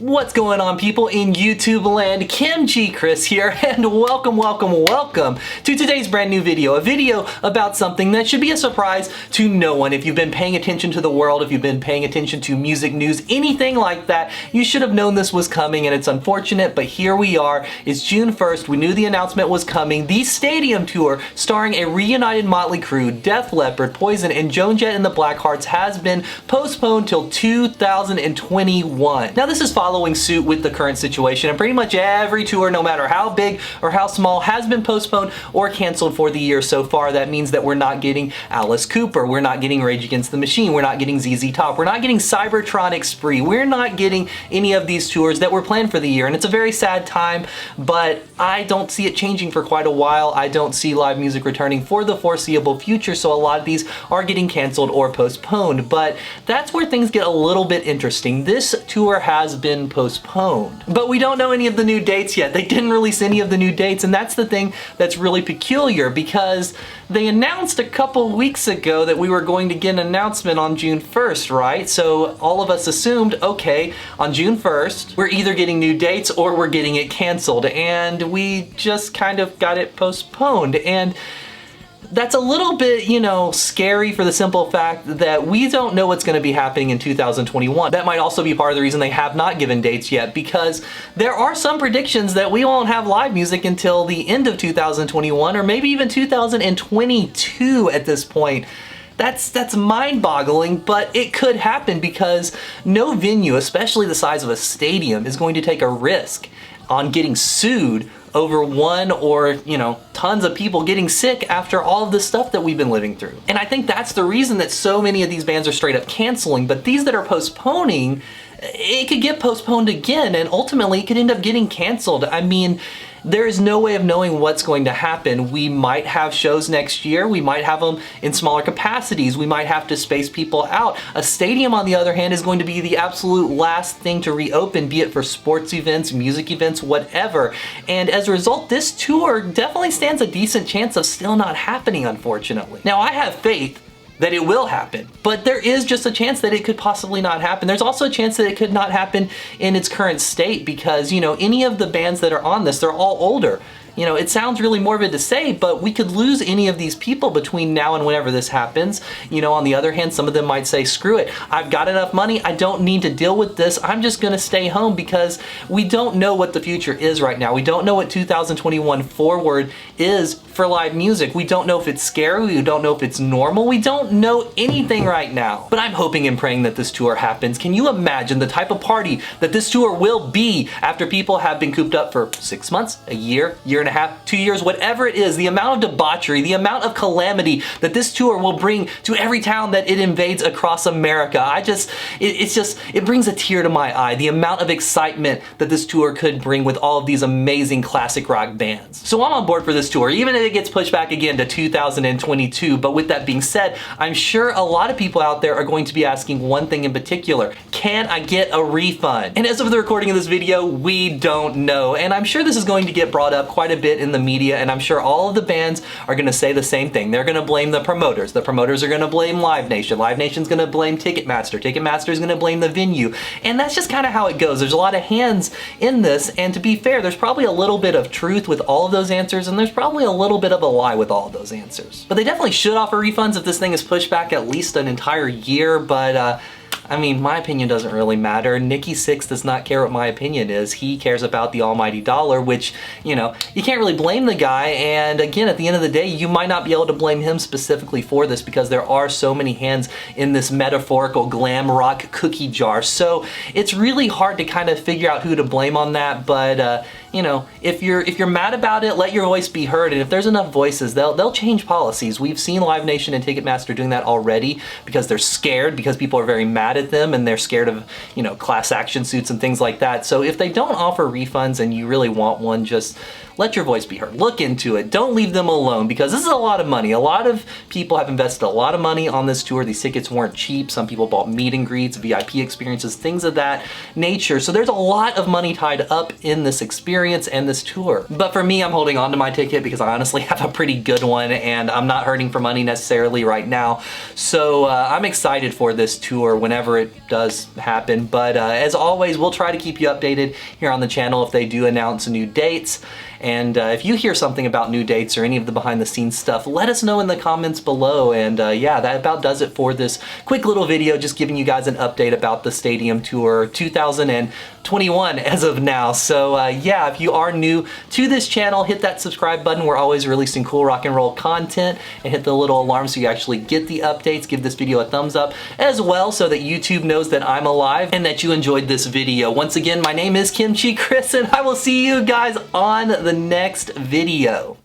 What's going on, people in YouTube land? Kimchi Chris here, and welcome to today's brand new video. A video about something that should be a surprise to no one. If you've been paying attention to the world, if you've been paying attention to music news, anything like that, you should have known this was coming, and it's unfortunate, but here we are. It's June 1st. We knew the announcement was coming. The stadium tour starring a reunited Motley Crue, Def Leppard, Poison, and Joan Jett and the Blackhearts has been postponed till 2021. Now, this is following suit with the current situation, and pretty much every tour, no matter how big or how small, has been postponed or canceled for the year so far. That means that we're not getting Alice Cooper, we're not getting Rage Against the Machine, we're not getting ZZ Top, we're not getting Cybertronic Spree, we're not getting any of these tours that were planned for the year, and it's a very sad time, but I don't see it changing for quite a while. I don't see live music returning for the foreseeable future, so a lot of these are getting canceled or postponed, but that's where things get a little bit interesting. This tour has been postponed, but we don't know any of the new dates yet. They didn't release any of the new dates, and that's the thing that's really peculiar, because they announced a couple weeks ago that we were going to get an announcement on June 1st, right? So all of us assumed, okay, on June 1st, we're either getting new dates or we're getting it canceled, and we just kind of got it postponed. And that's a little bit, scary for the simple fact that we don't know what's going to be happening in 2021. That might also be part of the reason they have not given dates yet, because there are some predictions that we won't have live music until the end of 2021 or maybe even 2022 at this point. That's mind-boggling, but it could happen because no venue, especially the size of a stadium, is going to take a risk on getting sued over one or, tons of people getting sick after all of the stuff that we've been living through. And I think that's the reason that so many of these bands are straight up canceling, but these that are postponing, it could get postponed again, and ultimately it could end up getting canceled. I mean, there is no way of knowing what's going to happen. We might have shows next year. We might have them in smaller capacities. We might have to space people out. A stadium, on the other hand, is going to be the absolute last thing to reopen, be it for sports events, music events, whatever. And as a result, this tour definitely stands a decent chance of still not happening, unfortunately. Now, I have faith that it will happen, but there is just a chance that it could possibly not happen. There's also a chance that it could not happen in its current state because, any of the bands that are on this, they're all older. It sounds really morbid to say, but we could lose any of these people between now and whenever this happens. On the other hand, some of them might say, screw it, I've got enough money, I don't need to deal with this, I'm just gonna stay home, because we don't know what the future is right now. We don't know what 2021 forward is for live music. We don't know if it's scary, we don't know if it's normal, we don't know anything right now. But I'm hoping and praying that this tour happens. Can you imagine the type of party that this tour will be after people have been cooped up for 6 months, a year and a half, 2 years, whatever it is, the amount of debauchery, the amount of calamity that this tour will bring to every town that it invades across America. It brings a tear to my eye, the amount of excitement that this tour could bring with all of these amazing classic rock bands. So I'm on board for this tour, even if it gets pushed back again to 2022. But with that being said, I'm sure a lot of people out there are going to be asking one thing in particular: can I get a refund? And as of the recording of this video, we don't know. And I'm sure this is going to get brought up quite a bit in the media, and I'm sure all of the bands are going to say the same thing. They're going to blame the promoters. The promoters are going to blame Live Nation. Live Nation's going to blame Ticketmaster. Ticketmaster's going to blame the venue. And that's just kind of how it goes. There's a lot of hands in this, and to be fair, there's probably a little bit of truth with all of those answers, and there's probably a little bit of a lie with all of those answers. But they definitely should offer refunds if this thing is pushed back at least an entire year, but my opinion doesn't really matter. Nikki Sixx does not care what my opinion is. He cares about the almighty dollar, which, you can't really blame the guy. And again, at the end of the day, you might not be able to blame him specifically for this, because there are so many hands in this metaphorical glam rock cookie jar. So it's really hard to kind of figure out who to blame on that. But if you're mad about it, let your voice be heard. And if there's enough voices, they'll change policies. We've seen Live Nation and Ticketmaster doing that already, because they're scared, because people are very mad at them, and they're scared of, class action suits and things like that. So if they don't offer refunds and you really want one, just let your voice be heard. Look into it. Don't leave them alone, because this is a lot of money. A lot of people have invested a lot of money on this tour. These tickets weren't cheap. Some people bought meet and greets, VIP experiences, things of that nature. So there's a lot of money tied up in this experience and this tour. But for me, I'm holding on to my ticket because I honestly have a pretty good one and I'm not hurting for money necessarily right now. So I'm excited for this tour whenever it does happen. But as always, we'll try to keep you updated here on the channel if they do announce new dates. And if you hear something about new dates or any of the behind the scenes stuff, let us know in the comments below. And yeah, that about does it for this quick little video, just giving you guys an update about the Stadium Tour 2021 as of now. So yeah, if you are new to this channel, hit that subscribe button. We're always releasing cool rock and roll content, and hit the little alarm so you actually get the updates. Give this video a thumbs up as well so that YouTube knows that I'm alive and that you enjoyed this video. Once again, my name is Kimchi Chris, and I will see you guys on the next video.